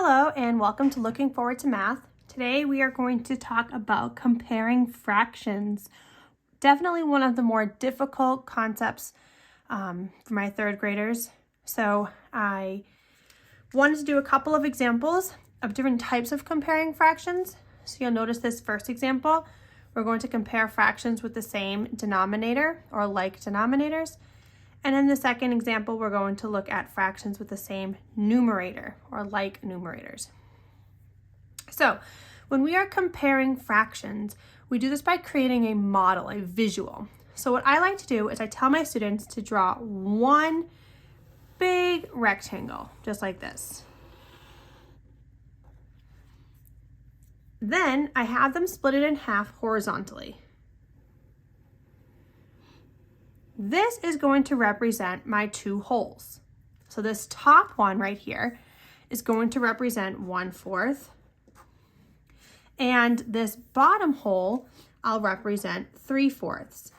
Hello and welcome to Looking Forward to Math. Today we are going to talk about comparing fractions. Definitely one of the more difficult concepts for my third graders. So I wanted to do a couple of examples of different types of comparing fractions. So you'll notice this first example, we're going to compare fractions with the same denominator or like denominators. And in the second example, we're going to look at fractions with the same numerator or like numerators. So when we are comparing fractions, we do this by creating a model, a visual. So what I like to do is I tell my students to draw one big rectangle, just like this. Then I have them split it in half horizontally. This is going to represent my two wholes. So this top one right here is going to represent 1/4. And this bottom whole, I'll represent 3/4.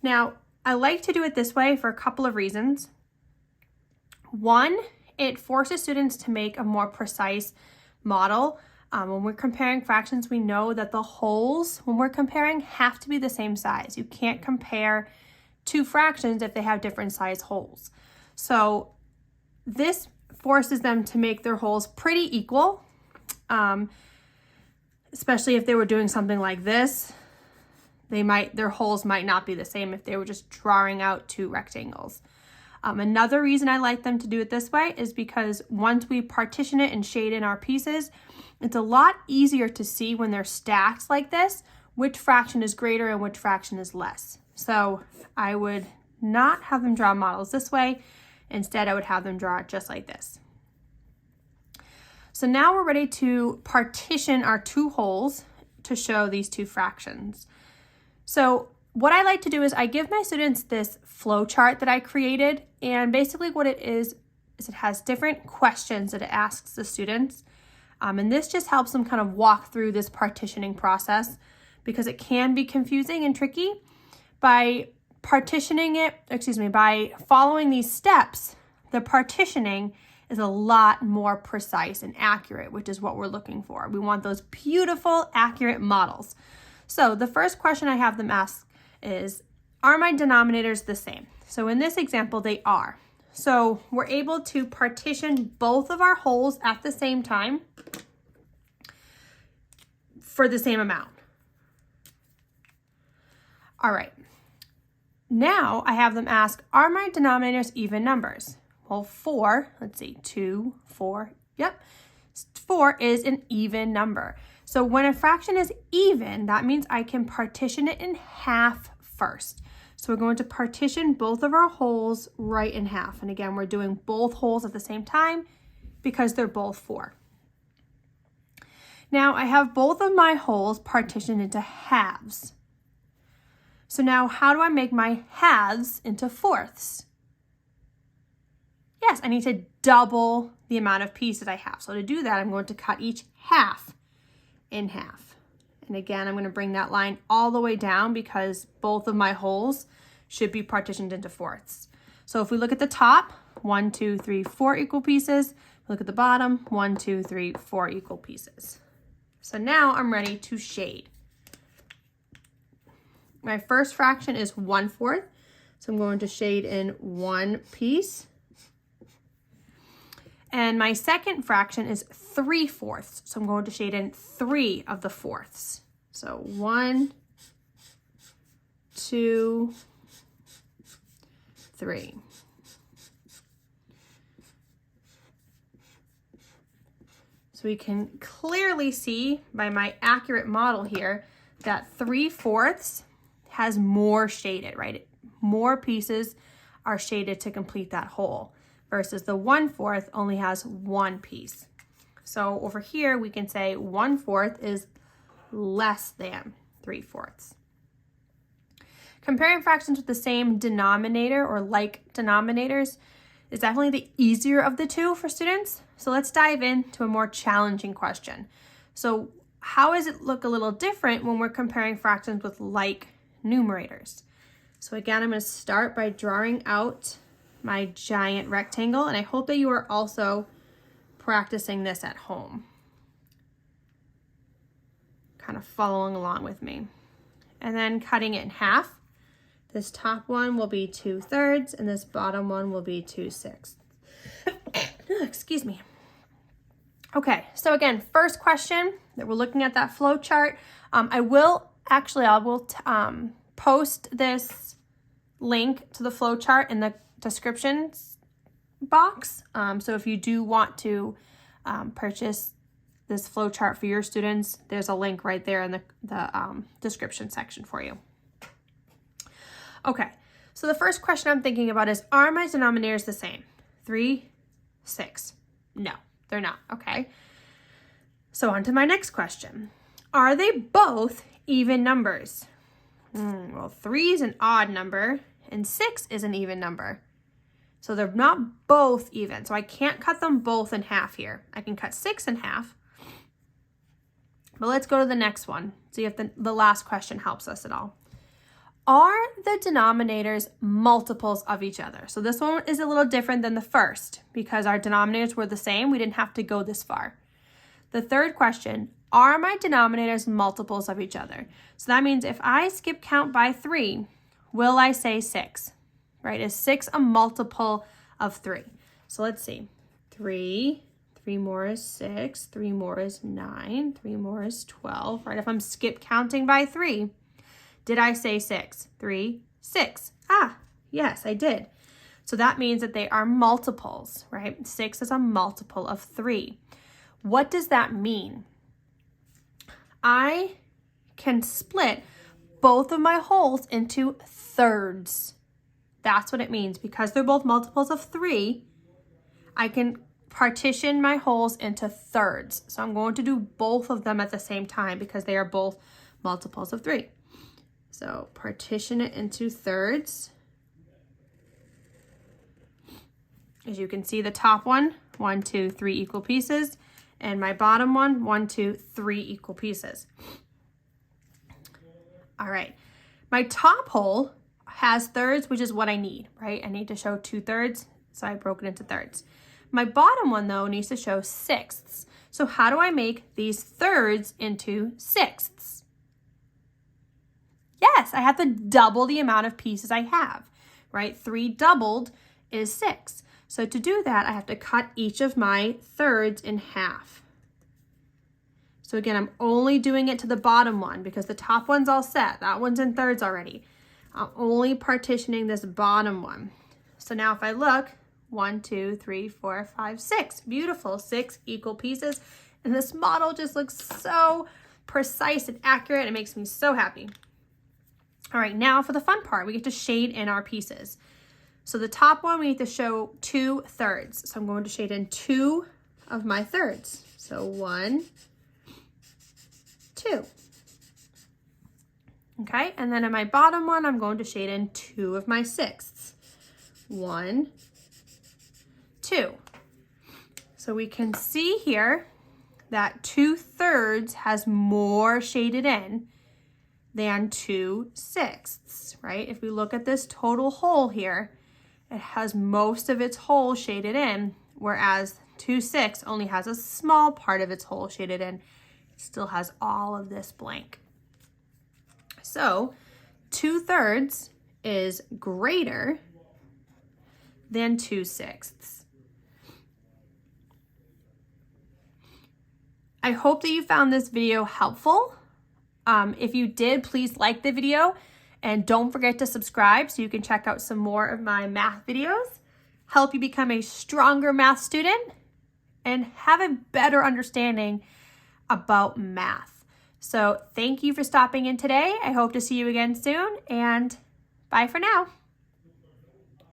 Now, I like to do it this way for a couple of reasons. One, it forces students to make a more precise model. When we're comparing fractions, we know that the wholes, when we're comparing, have to be the same size. You can't compare two fractions if they have different size wholes. So this forces them to make their wholes pretty equal, especially if they were doing something like this. Their wholes might not be the same if they were just drawing out two rectangles. Another reason I like them to do it this way is because once we partition it and shade in our pieces, it's a lot easier to see when they're stacked like this, which fraction is greater and which fraction is less. So I would not have them draw models this way. Instead, I would have them draw it just like this. So now we're ready to partition our two wholes to show these two fractions. So what I like to do is I give my students this flow chart that I created, and basically what it is it has different questions that it asks the students. And this just helps them kind of walk through this partitioning process because it can be confusing and tricky. By by following these steps, the partitioning is a lot more precise and accurate, which is what we're looking for. We want those beautiful, accurate models. So the first question I have them ask is, are my denominators the same? So in this example, they are. So we're able to partition both of our wholes at the same time for the same amount. All right. Now I have them ask, are my denominators even numbers? Well, 4, let's see, 2, 4, yep. 4 is an even number. So when a fraction is even, that means I can partition it in half first. So we're going to partition both of our wholes right in half. And again, we're doing both wholes at the same time because they're both 4. Now I have both of my wholes partitioned into halves. So now how do I make my halves into fourths? Yes, I need to double the amount of pieces I have. So to do that, I'm going to cut each half in half. And again, I'm going to bring that line all the way down because both of my wholes should be partitioned into fourths. So if we look at the top, 1, 2, 3, 4 equal pieces. Look at the bottom, 1, 2, 3, 4 equal pieces. So now I'm ready to shade. My first fraction is 1/4, so I'm going to shade in one piece. And my second fraction is 3/4, so I'm going to shade in 3 of the fourths. So 1, 2, 3. So we can clearly see by my accurate model here that 3/4 has more shaded, right? More pieces are shaded to complete that whole versus the 1/4 only has one piece. So over here, we can say 1/4 is less than 3/4. Comparing fractions with the same denominator or like denominators is definitely the easier of the two for students. So let's dive into a more challenging question. So how does it look a little different when we're comparing fractions with like numerators? So again, I'm going to start by drawing out my giant rectangle, and I hope that you are also practicing this at home. Kind of following along with me. And then cutting it in half. This top one will be 2/3 and this bottom one will be 2/6. Excuse me. Okay, so again, first question that we're looking at that flow chart. I will post this link to the flow chart in the description box. So if you do want to purchase this flow chart for your students, there's a link right there in the description section for you. Okay, so the first question I'm thinking about is, are my denominators the same? 3, 6. No, they're not. Okay. So on to my next question. Are they both even numbers? Well, 3 is an odd number and 6 is an even number. So they're not both even. So I can't cut them both in half here. I can cut 6 in half. But let's go to the next one. See if the last question helps us at all. Are the denominators multiples of each other? So this one is a little different than the first because our denominators were the same. We didn't have to go this far. The third question, are my denominators multiples of each other? So that means if I skip count by 3, will I say 6? Right? Is 6 a multiple of 3? So let's see. 3 more is 6, 3 more is 9, 3 more is 12, right? If I'm skip counting by 3, did I say 6? 3, 6. Ah, yes, I did. So that means that they are multiples, right? 6 is a multiple of 3. What does that mean? I can split both of my wholes into thirds. That's what it means. Because they're both multiples of 3, I can partition my wholes into thirds. So I'm going to do both of them at the same time because they are both multiples of 3. So partition it into thirds. As you can see, the top one, 1, 2, 3 equal pieces. And my bottom one, 1, 2, 3 equal pieces. All right. My top hole has thirds, which is what I need, right? I need to show 2/3, so I broke it into thirds. My bottom one, though, needs to show sixths. So how do I make these thirds into sixths? Yes, I have to double the amount of pieces I have, right? 3 doubled is 6. So to do that, I have to cut each of my thirds in half. So again, I'm only doing it to the bottom one because the top one's all set. That one's in thirds already. I'm only partitioning this bottom one. So now if I look, 1, 2, 3, 4, 5, 6. Beautiful, 6 equal pieces. And this model just looks so precise and accurate. It makes me so happy. All right, now for the fun part, we get to shade in our pieces. So the top one, we need to show 2 thirds. So I'm going to shade in 2 of my thirds. So 1, 2. Okay, and then in my bottom one, I'm going to shade in 2 of my sixths. 1, 2. So we can see here that 2 thirds has more shaded in than 2 sixths, right? If we look at this total whole here, it has most of its whole shaded in, whereas 2 6 only has a small part of its whole shaded in. It still has all of this blank. So 2 thirds is greater than 2 sixths. I hope that you found this video helpful. If you did, please like the video and don't forget to subscribe so you can check out some more of my math videos, help you become a stronger math student, and have a better understanding about math. So thank you for stopping in today. I hope to see you again soon, and bye for now.